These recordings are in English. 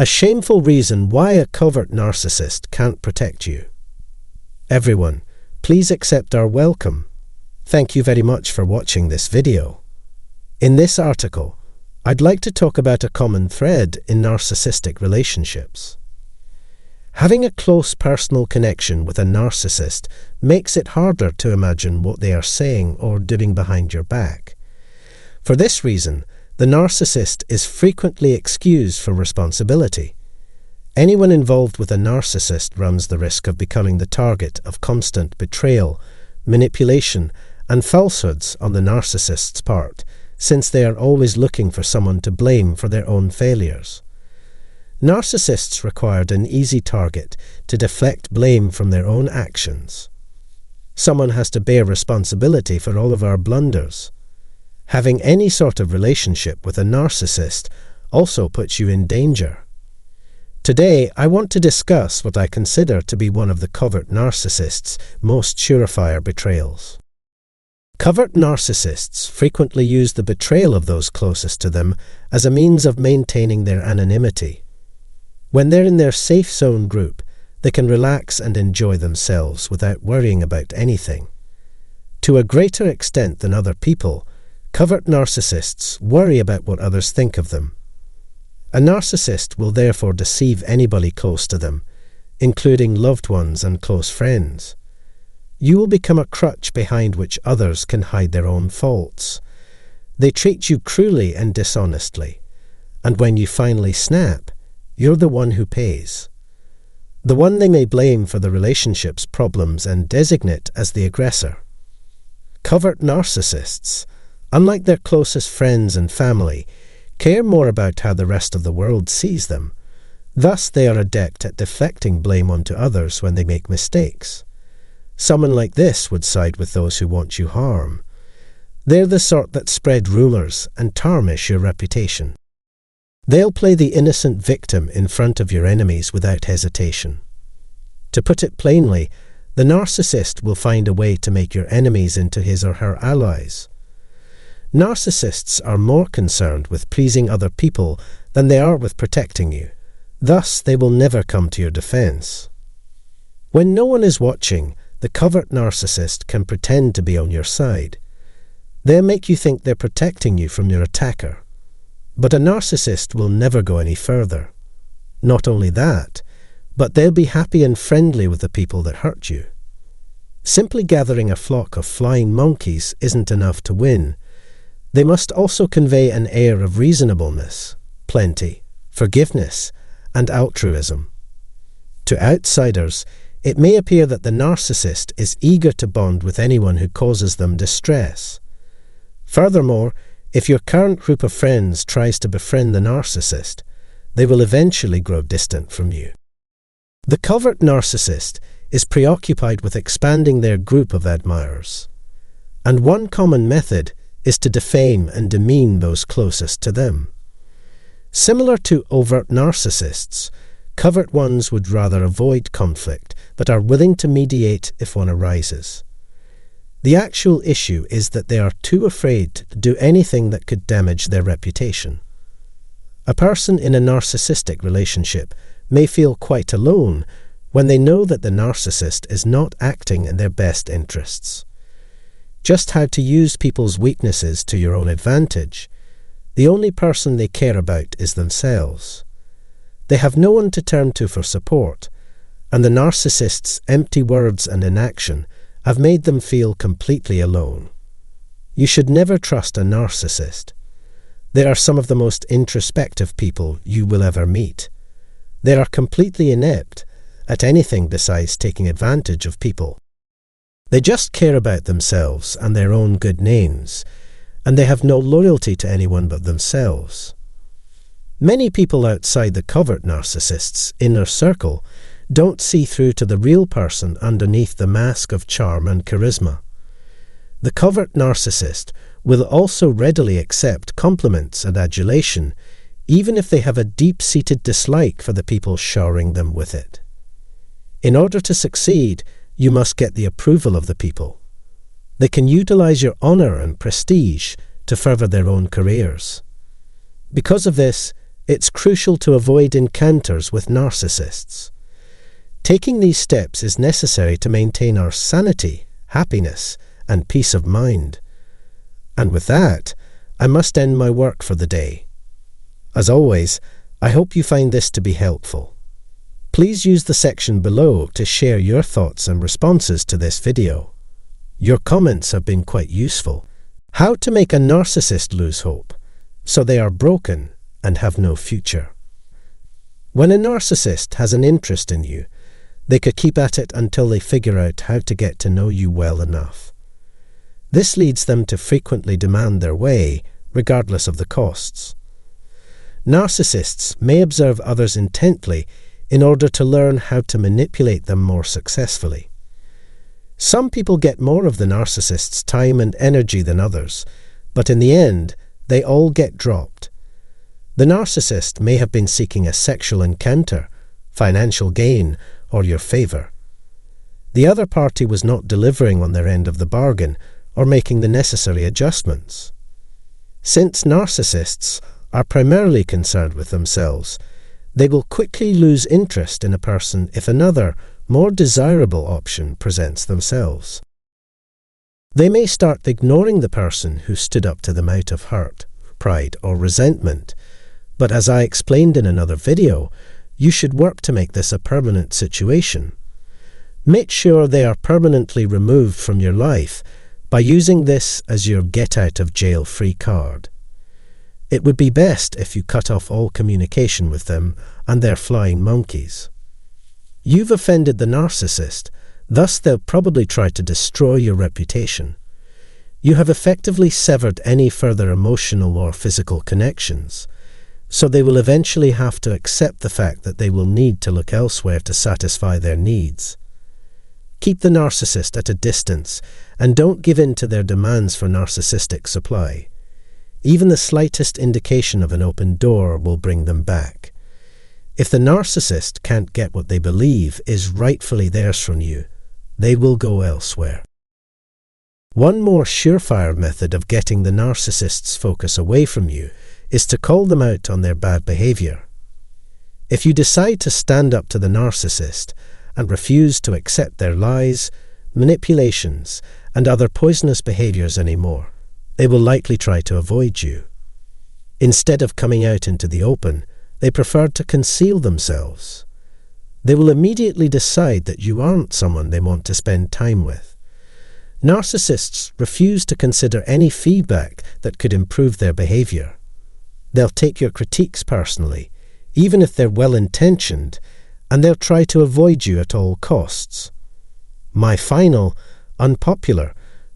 A shameful reason why a covert narcissist can't protect you. Everyone, please accept our welcome. Thank you very much for watching this video. In this article, I'd like to talk about a common thread in narcissistic relationships. Having a close personal connection with a narcissist makes it harder to imagine what they are saying or doing behind your back. For this reason, the narcissist is frequently excused from responsibility. Anyone involved with a narcissist runs the risk of becoming the target of constant betrayal, manipulation, and falsehoods on the narcissist's part, since they are always looking for someone to blame for their own failures. Narcissists required an easy target to deflect blame from their own actions. Someone has to bear responsibility for all of our blunders. Having any sort of relationship with a narcissist also puts you in danger. Today, I want to discuss what I consider to be one of the covert narcissist's most surefire betrayals. Covert narcissists frequently use the betrayal of those closest to them as a means of maintaining their anonymity. When they're in their safe zone group, they can relax and enjoy themselves without worrying about anything. To a greater extent than other people, covert narcissists worry about what others think of them. A narcissist will therefore deceive anybody close to them, including loved ones and close friends. You will become a crutch behind which others can hide their own faults. They treat you cruelly and dishonestly, and when you finally snap, you're the one who pays. The one they may blame for the relationship's problems and designate as the aggressor. Covert narcissists, unlike their closest friends and family, care more about how the rest of the world sees them. Thus, they are adept at deflecting blame onto others when they make mistakes. Someone like this would side with those who want you harm. They're the sort that spread rumours and tarnish your reputation. They'll play the innocent victim in front of your enemies without hesitation. To put it plainly, the narcissist will find a way to make your enemies into his or her allies. Narcissists are more concerned with pleasing other people than they are with protecting you. Thus, they will never come to your defense. When no one is watching, the covert narcissist can pretend to be on your side. They'll make you think they're protecting you from your attacker. But a narcissist will never go any further. Not only that, but they'll be happy and friendly with the people that hurt you. Simply gathering a flock of flying monkeys isn't enough to win. They must also convey an air of reasonableness, plenty, forgiveness, and altruism. To outsiders, it may appear that the narcissist is eager to bond with anyone who causes them distress. Furthermore, if your current group of friends tries to befriend the narcissist, they will eventually grow distant from you. The covert narcissist is preoccupied with expanding their group of admirers, and one common method is to defame and demean those closest to them. Similar to overt narcissists, covert ones would rather avoid conflict but are willing to mediate if one arises. The actual issue is that they are too afraid to do anything that could damage their reputation. A person in a narcissistic relationship may feel quite alone when they know that the narcissist is not acting in their best interests. Just how to use people's weaknesses to your own advantage. The only person they care about is themselves. They have no one to turn to for support, and the narcissist's empty words and inaction have made them feel completely alone. You should never trust a narcissist. They are some of the most introspective people you will ever meet. They are completely inept at anything besides taking advantage of people. They just care about themselves and their own good names, and they have no loyalty to anyone but themselves. Many people outside the covert narcissist's inner circle don't see through to the real person underneath the mask of charm and charisma. The covert narcissist will also readily accept compliments and adulation, even if they have a deep-seated dislike for the people showering them with it. In order to succeed, you must get the approval of the people. They can utilize your honor and prestige to further their own careers. Because of this, it's crucial to avoid encounters with narcissists. Taking these steps is necessary to maintain our sanity, happiness, and peace of mind. And with that, I must end my work for the day. As always, I hope you find this to be helpful. Please use the section below to share your thoughts and responses to this video. Your comments have been quite useful. How to make a narcissist lose hope, so they are broken and have no future. When a narcissist has an interest in you, they could keep at it until they figure out how to get to know you well enough. This leads them to frequently demand their way, regardless of the costs. Narcissists may observe others intently in order to learn how to manipulate them more successfully. Some people get more of the narcissist's time and energy than others, but in the end, they all get dropped. The narcissist may have been seeking a sexual encounter, financial gain, or your favour. The other party was not delivering on their end of the bargain or making the necessary adjustments. Since narcissists are primarily concerned with themselves, they will quickly lose interest in a person if another, more desirable option presents themselves. They may start ignoring the person who stood up to them out of hurt, pride, or resentment, but as I explained in another video, you should work to make this a permanent situation. Make sure they are permanently removed from your life by using this as your get-out-of-jail-free card. It would be best if you cut off all communication with them and their flying monkeys. You've offended the narcissist, thus they'll probably try to destroy your reputation. You have effectively severed any further emotional or physical connections, so they will eventually have to accept the fact that they will need to look elsewhere to satisfy their needs. Keep the narcissist at a distance and don't give in to their demands for narcissistic supply. Even the slightest indication of an open door will bring them back. If the narcissist can't get what they believe is rightfully theirs from you, they will go elsewhere. One more surefire method of getting the narcissist's focus away from you is to call them out on their bad behavior. If you decide to stand up to the narcissist and refuse to accept their lies, manipulations, and other poisonous behaviors anymore, they will likely try to avoid you. Instead of coming out into the open, they prefer to conceal themselves. They will immediately decide that you aren't someone they want to spend time with. Narcissists refuse to consider any feedback that could improve their behavior. They'll take your critiques personally, even if they're well-intentioned, and they'll try to avoid you at all costs. My final, unpopular,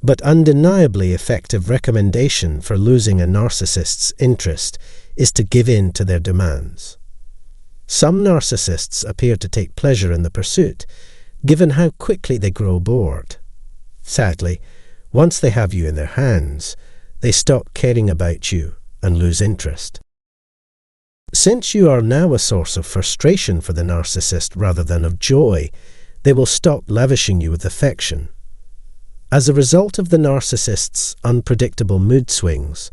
but undeniably effective recommendation for losing a narcissist's interest is to give in to their demands. Some narcissists appear to take pleasure in the pursuit, given how quickly they grow bored. Sadly, once they have you in their hands, they stop caring about you and lose interest. Since you are now a source of frustration for the narcissist rather than of joy, they will stop lavishing you with affection. As a result of the narcissist's unpredictable mood swings,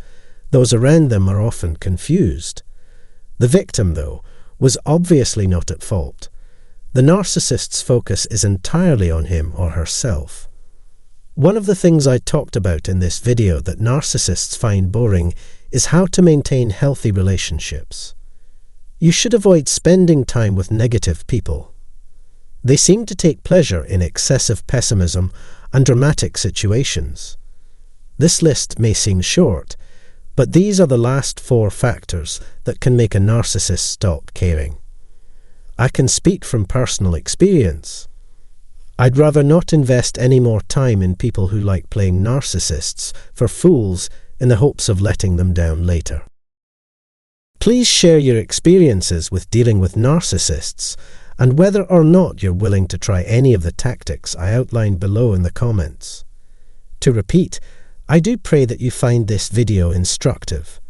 those around them are often confused. The victim, though, was obviously not at fault. The narcissist's focus is entirely on him or herself. One of the things I talked about in this video that narcissists find boring is how to maintain healthy relationships. You should avoid spending time with negative people. They seem to take pleasure in excessive pessimism and dramatic situations. This list may seem short, but these are the last 4 factors that can make a narcissist stop caring. I can speak from personal experience. I'd rather not invest any more time in people who like playing narcissists for fools in the hopes of letting them down later. Please share your experiences with dealing with narcissists and whether or not you're willing to try any of the tactics I outlined below in the comments. To repeat, I do pray that you find this video instructive.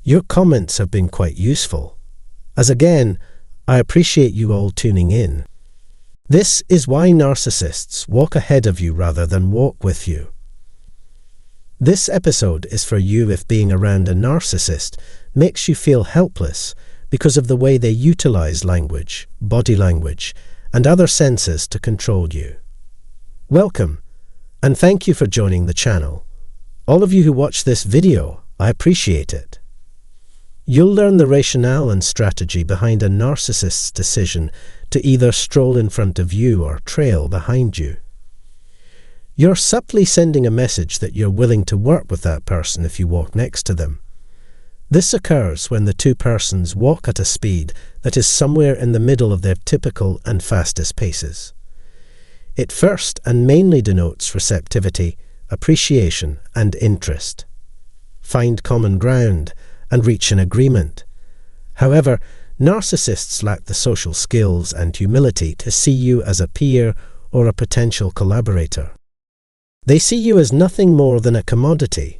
Your comments have been quite useful, as again, I appreciate you all tuning in. This is why narcissists walk ahead of you rather than walk with you. This episode is for you if being around a narcissist makes you feel helpless, because of the way they utilize language, body language, and other senses to control you. Welcome, and thank you for joining the channel. All of you who watch this video, I appreciate it. You'll learn the rationale and strategy behind a narcissist's decision to either stroll in front of you or trail behind you. You're subtly sending a message that you're willing to work with that person if you walk next to them. This occurs when the two persons walk at a speed that is somewhere in the middle of their typical and fastest paces. It first and mainly denotes receptivity, appreciation, and interest. Find common ground and reach an agreement. However, narcissists lack the social skills and humility to see you as a peer or a potential collaborator. They see you as nothing more than a commodity.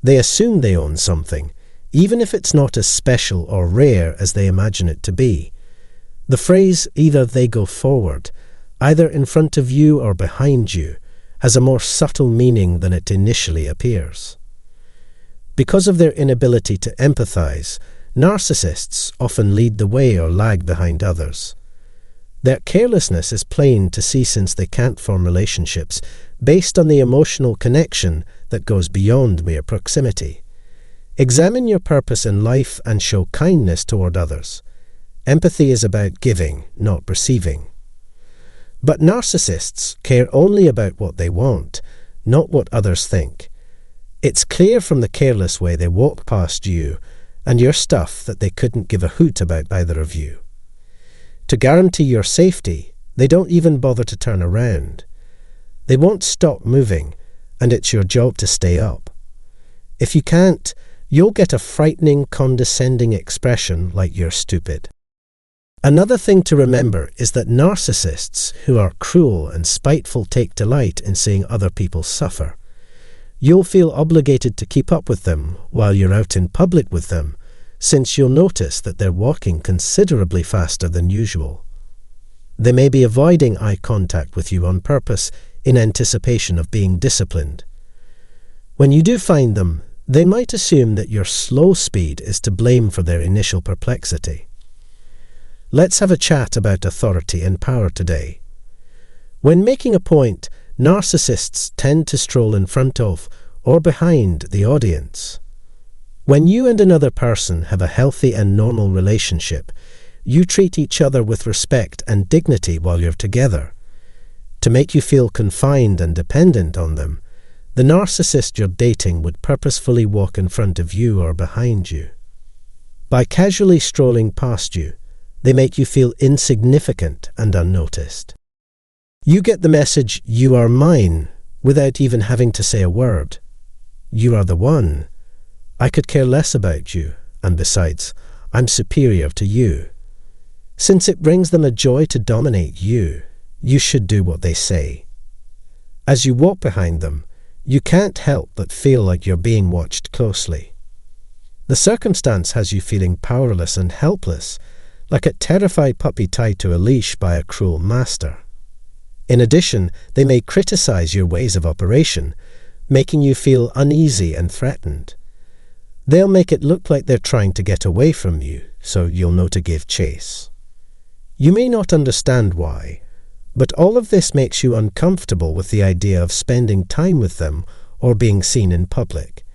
They assume they own something, even if it's not as special or rare as they imagine it to be. The phrase, either they go forward, either in front of you or behind you, has a more subtle meaning than it initially appears. Because of their inability to empathize, narcissists often lead the way or lag behind others. Their carelessness is plain to see since they can't form relationships based on the emotional connection that goes beyond mere proximity. Examine your purpose in life and show kindness toward others. Empathy is about giving, not receiving. But narcissists care only about what they want, not what others think. It's clear from the careless way they walk past you and your stuff that they couldn't give a hoot about either of you. To guarantee your safety, they don't even bother to turn around. They won't stop moving, and it's your job to stay up. If you can't, you'll get a frightening, condescending expression like you're stupid. Another thing to remember is that narcissists who are cruel and spiteful take delight in seeing other people suffer. You'll feel obligated to keep up with them while you're out in public with them, since you'll notice that they're walking considerably faster than usual. They may be avoiding eye contact with you on purpose in anticipation of being disciplined. When you do find them, they might assume that your slow speed is to blame for their initial perplexity. Let's have a chat about authority and power today. When making a point, narcissists tend to stroll in front of or behind the audience. When you and another person have a healthy and normal relationship, you treat each other with respect and dignity while you're together. To make you feel confined and dependent on them, the narcissist you're dating would purposefully walk in front of you or behind you. By casually strolling past you, they make you feel insignificant and unnoticed. You get the message, "You are mine," without even having to say a word. You are the one. I could care less about you, and besides, I'm superior to you. Since it brings them a joy to dominate you, you should do what they say. As you walk behind them, you can't help but feel like you're being watched closely. The circumstance has you feeling powerless and helpless, like a terrified puppy tied to a leash by a cruel master. In addition, they may criticize your ways of operation, making you feel uneasy and threatened. They'll make it look like they're trying to get away from you, so you'll know to give chase. You may not understand why, but all of this makes you uncomfortable with the idea of spending time with them or being seen in public.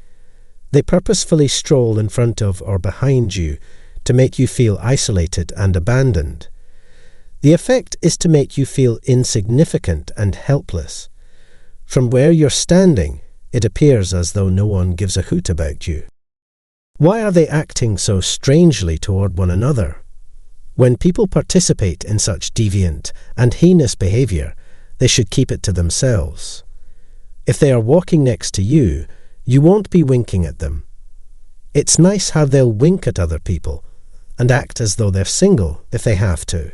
They purposefully stroll in front of or behind you to make you feel isolated and abandoned. The effect is to make you feel insignificant and helpless. From where you're standing, it appears as though no one gives a hoot about you. Why are they acting so strangely toward one another? When people participate in such deviant and heinous behavior, they should keep it to themselves. If they are walking next to you, you won't be winking at them. It's nice how they'll wink at other people and act as though they're single if they have to.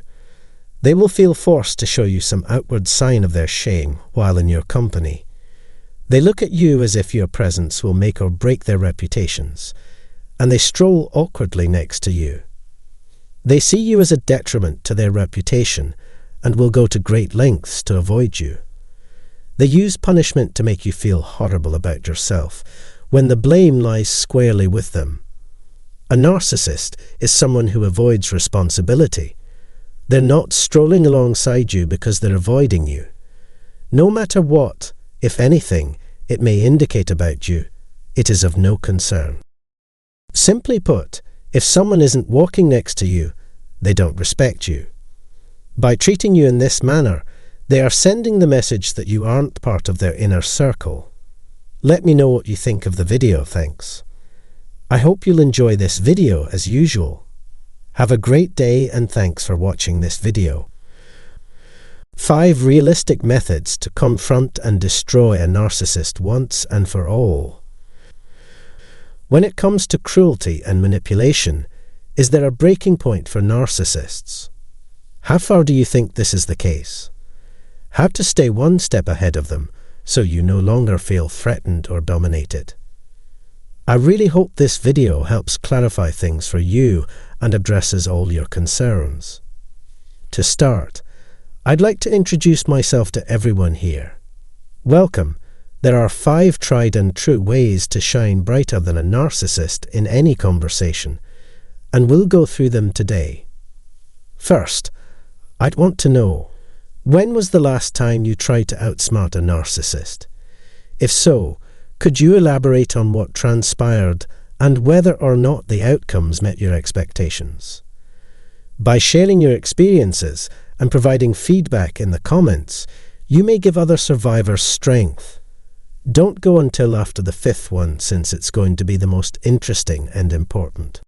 They will feel forced to show you some outward sign of their shame while in your company. They look at you as if your presence will make or break their reputations, and they stroll awkwardly next to you. They see you as a detriment to their reputation and will go to great lengths to avoid you. They use punishment to make you feel horrible about yourself, when the blame lies squarely with them. A narcissist is someone who avoids responsibility. They're not strolling alongside you because they're avoiding you. No matter what, if anything, it may indicate about you, it is of no concern. Simply put, if someone isn't walking next to you, they don't respect you. By treating you in this manner, they are sending the message that you aren't part of their inner circle. Let me know what you think of the video, thanks. I hope you'll enjoy this video as usual. Have a great day and thanks for watching this video. 5 realistic methods to confront and destroy a narcissist once and for all. When it comes to cruelty and manipulation, is there a breaking point for narcissists? How far do you think this is the case? How to stay one step ahead of them so you no longer feel threatened or dominated? I really hope this video helps clarify things for you and addresses all your concerns. To start, I'd like to introduce myself to everyone here. Welcome. There are 5 tried and true ways to shine brighter than a narcissist in any conversation, and we'll go through them today. First, I'd want to know, when was the last time you tried to outsmart a narcissist? If so, could you elaborate on what transpired and whether or not the outcomes met your expectations? By sharing your experiences and providing feedback in the comments, you may give other survivors strength. Don't go until after the 5th one, since it's going to be the most interesting and important.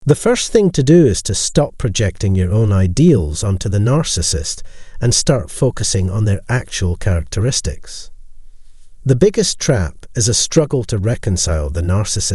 The first thing to do is to stop projecting your own ideals onto the narcissist and start focusing on their actual characteristics. The biggest trap is a struggle to reconcile the narcissist